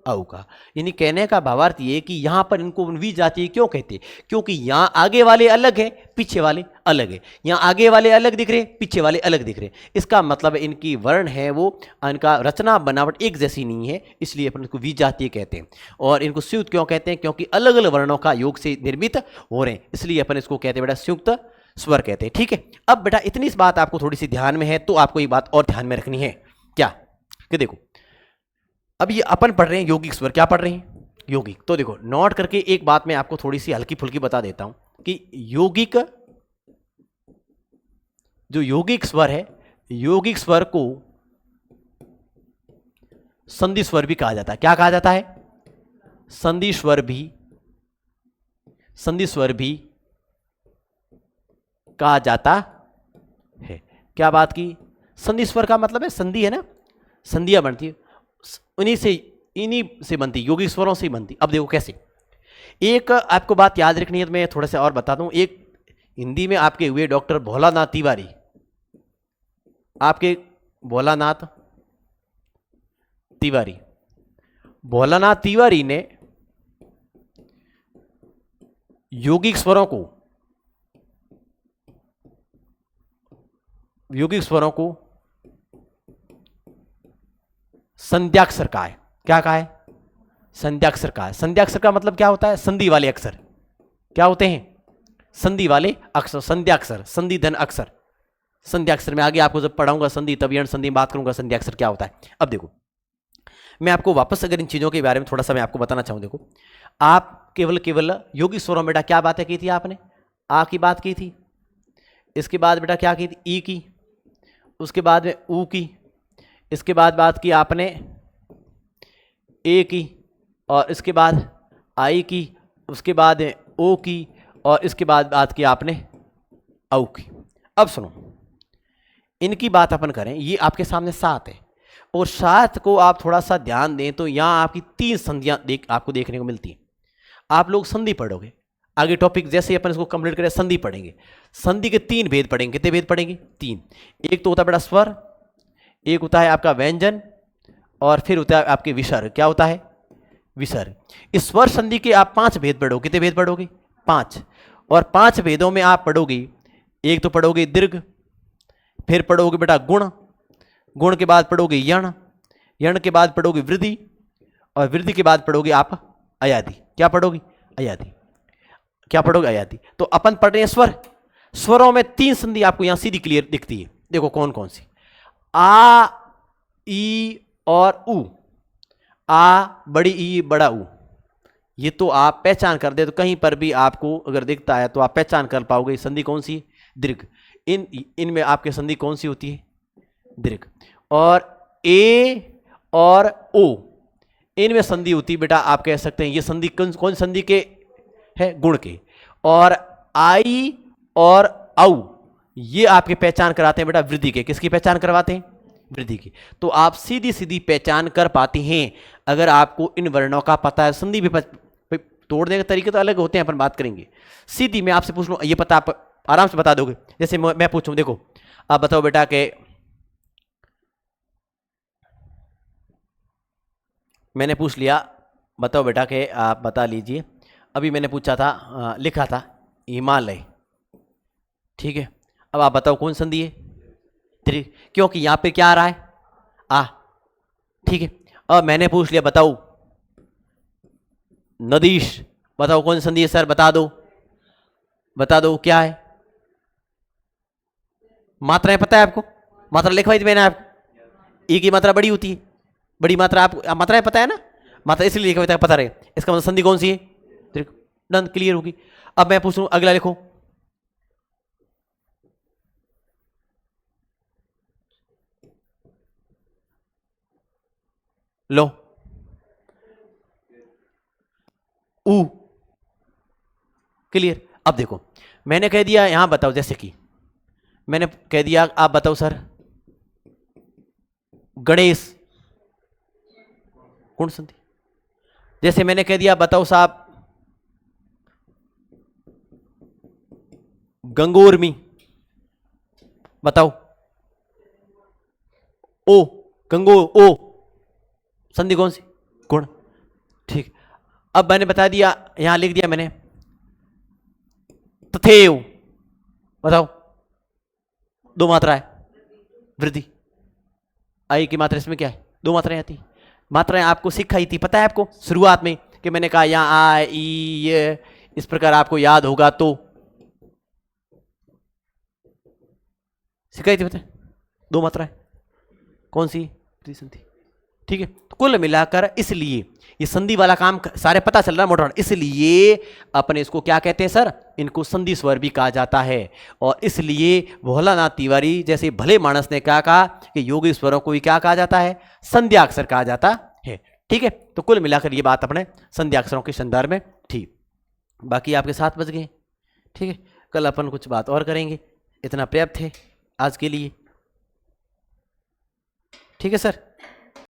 औ का। यानी कहने का भावार्थ ये कि यहां पर इनको वी जातीय क्यों कहते हैं, क्योंकि यहां आगे वाले अलग है पीछे वाले अलग है, यहां आगे वाले अलग दिख रहे पीछे वाले अलग दिख रहे। इसका मतलब इनकी वर्ण है वो इनका रचना बनावट एक जैसी नहीं है, इसलिए अपन इसको वी जातीय कहते हैं। और इनको संयुक्त क्यों कहते हैं, क्योंकि अलग अलग वर्णों का योग से निर्मित हो रहे हैं, इसलिए अपन इसको कहते हैं बेटा संयुक्त स्वर कहते हैं। ठीक है, अब बेटा इतनी इस बात आपको थोड़ी सी ध्यान में है तो आपको ये बात और ध्यान में रखनी है क्या, कि देखो अब ये अपन पढ़ रहे हैं यौगिक स्वर, क्या पढ़ रहे हैं, यौगिक। तो देखो नोट करके एक बात मैं आपको थोड़ी सी हल्की फुल्की बता देता हूं कि यौगिक जो यौगिक स्वर है, यौगिक स्वर को संधि स्वर भी कहा जाता है। क्या कहा जाता है, संधि स्वर भी, संधि स्वर भी कहा जाता है। क्या बात की, संधि स्वर का मतलब है संधि है ना, संधियां बनती है इन्हीं से बनती, यौगिक स्वरों से बनती। अब देखो कैसे, एक आपको बात याद रखनी है तो मैं थोड़ा सा और बता दूं। एक हिंदी में आपके हुए डॉक्टर भोलानाथ तिवारी, आपके भोलानाथ तिवारी, भोलानाथ तिवारी ने यौगिक स्वरों को, यौगिक स्वरों को संध्याक्षर कहा है। क्या कहा है, संध्याक्षर कहा है। संध्याक्षर का मतलब क्या होता है, संधि वाले अक्षर। क्या होते हैं, संधि वाले अक्षर, संध्याक्षर, संधि धन अक्षर। संध्याक्षर में आगे आपको जब पढ़ाऊंगा संधि तभी अण संधि बात करूंगा संध्याक्षर क्या होता है। अब देखो मैं आपको वापस अगर इन चीजों के बारे में थोड़ा सा मैं आपको बताना चाहूं। देखो आप केवल यौगिक स्वरों बेटा क्या बातें की थी आपने, आ की बात की थी, इसके बाद बेटा क्या की थी, ई की, उसके बाद में ऊ की, इसके बाद बात की आपने ए की, और इसके बाद आई की, उसके बाद ओ की, और इसके बाद बात की आपने औ की। अब सुनो इनकी बात अपन करें, ये आपके सामने 7 है और 7 को आप थोड़ा सा ध्यान दें तो यहां आपकी 3 संधियां आपको देखने को मिलती हैं। आप लोग संधि पढ़ोगे आगे टॉपिक जैसे अपन इसको कंप्लीट करें संधि पढ़ेंगे, संधि के 3 भेद पढ़ेंगे। कितने भेद पढ़ेंगे, 3। एक तो होता है बेटा स्वर, एक होता है आपका व्यंजन, और फिर होता है आपके विसर्ग। क्या होता है, विसर्ग। इस स्वर संधि के आप 5 भेद पढ़ोगे। कितने भेद पढ़ोगे, 5। और 5 भेदों में आप पढ़ोगे, एक तो पढ़ोगे दीर्घ, फिर पढ़ोगे बेटा गुण, गुण के बाद पढ़ोगे यण, यण के बाद पढ़ोगे वृद्धि, और वृद्धि के बाद पढ़ोगे आप अयादि। क्या पढ़ोगे, अयादि। क्या पढ़ोगे, अयादि। तो अपन पढ़ रहे हैं स्वर, स्वरों में 3 संधि आपको यहां सीधी क्लियर दिखती है। देखो कौन कौन सी, आ, ई और ऊ। आ, बड़ी ई, बड़ा ऊ। ये तो आप पहचान कर दे तो कहीं पर भी आपको अगर दिखता है तो आप पहचान कर पाओगे संधि कौन सी, दीर्घ। इनमें आपके संधि कौन सी होती है, दीर्घ। और ए और ओ इनमें संधि होती है बेटा, आप कह सकते हैं ये संधि कौन संधि के है, गुण के। और आई और औ ये आपके पहचान कराते हैं बेटा वृद्धि के। किसकी पहचान करवाते हैं, वृद्धि की। तो आप सीधी सीधी पहचान कर पाती हैं अगर आपको इन वर्णों का पता है। संधि भी तोड़ने के तरीके तो अलग होते हैं, अपन बात करेंगे। सीधी मैं आपसे पूछ लूँ, ये पता आप आराम से बता दोगे। जैसे मैं पूछूं, देखो आप बताओ बेटा के, मैंने पूछ लिया, बताओ बेटा के आप बता लीजिए। अभी मैंने पूछा था, लिखा था हिमालय, ठीक है। अब आप बताओ कौन संधि है? क्योंकि यहां पे क्या आ रहा है? आ, ठीक है। अब मैंने पूछ लिया, बताओ नदीश, बताओ कौन संधि है सर? बता दो, बता दो क्या है? मात्राएं पता है आपको? मात्रा लिखवाई थी मैंने आपको। ई की मात्रा बड़ी होती है, बड़ी मात्रा आपको मात्राएं पता है ना? मात्रा इसलिए लिखवाई था, पता रहे। इसका मतलब संधि कौन सी है? डन, क्लियर होगी। अब मैं पूछ रहा हूं, अगला लिखो। लो, ऊ, क्लियर। अब देखो मैंने कह दिया यहां बताओ, जैसे कि मैंने कह दिया आप बताओ सर गणेश, कौन संधि? जैसे मैंने कह दिया बताओ साहब गंगोरमी, बताओ ओ, गंगो ओ, संधि कौन सी? गुण, ठीक। अब मैंने बता दिया, यहां लिख दिया मैंने तथेव, बताओ दो मात्रा है, वृद्धि। आई की मात्रा इसमें क्या है? दो मात्राएं आती। मात्राएं आपको सिखाई थी, पता है आपको शुरुआत में कि मैंने कहा यहां आ ई ये, इस प्रकार आपको याद होगा तो सिखाई थी, पता है? दो मात्राएं कौन सी? त्रिसंधि, ठीक है। तो कुल मिलाकर इसलिए ये संधि वाला काम सारे पता चल रहा है मोटा, इसलिए अपने इसको क्या कहते हैं सर? इनको संधि स्वर भी कहा जाता है। और इसलिए भोलानाथ तिवारी जैसे भले मानस ने क्या कहा कि योगी स्वरों को भी क्या कहा जाता है? संध्याक्षर कहा जाता है, ठीक है। तो कुल मिलाकर ये बात अपने संध्याक्षरों के संदर्भ में थी। बाकी आपके 7 बज गए, ठीक है। कल अपन कुछ बात और करेंगे, इतना पर्याप्त है आज के लिए, ठीक है सर।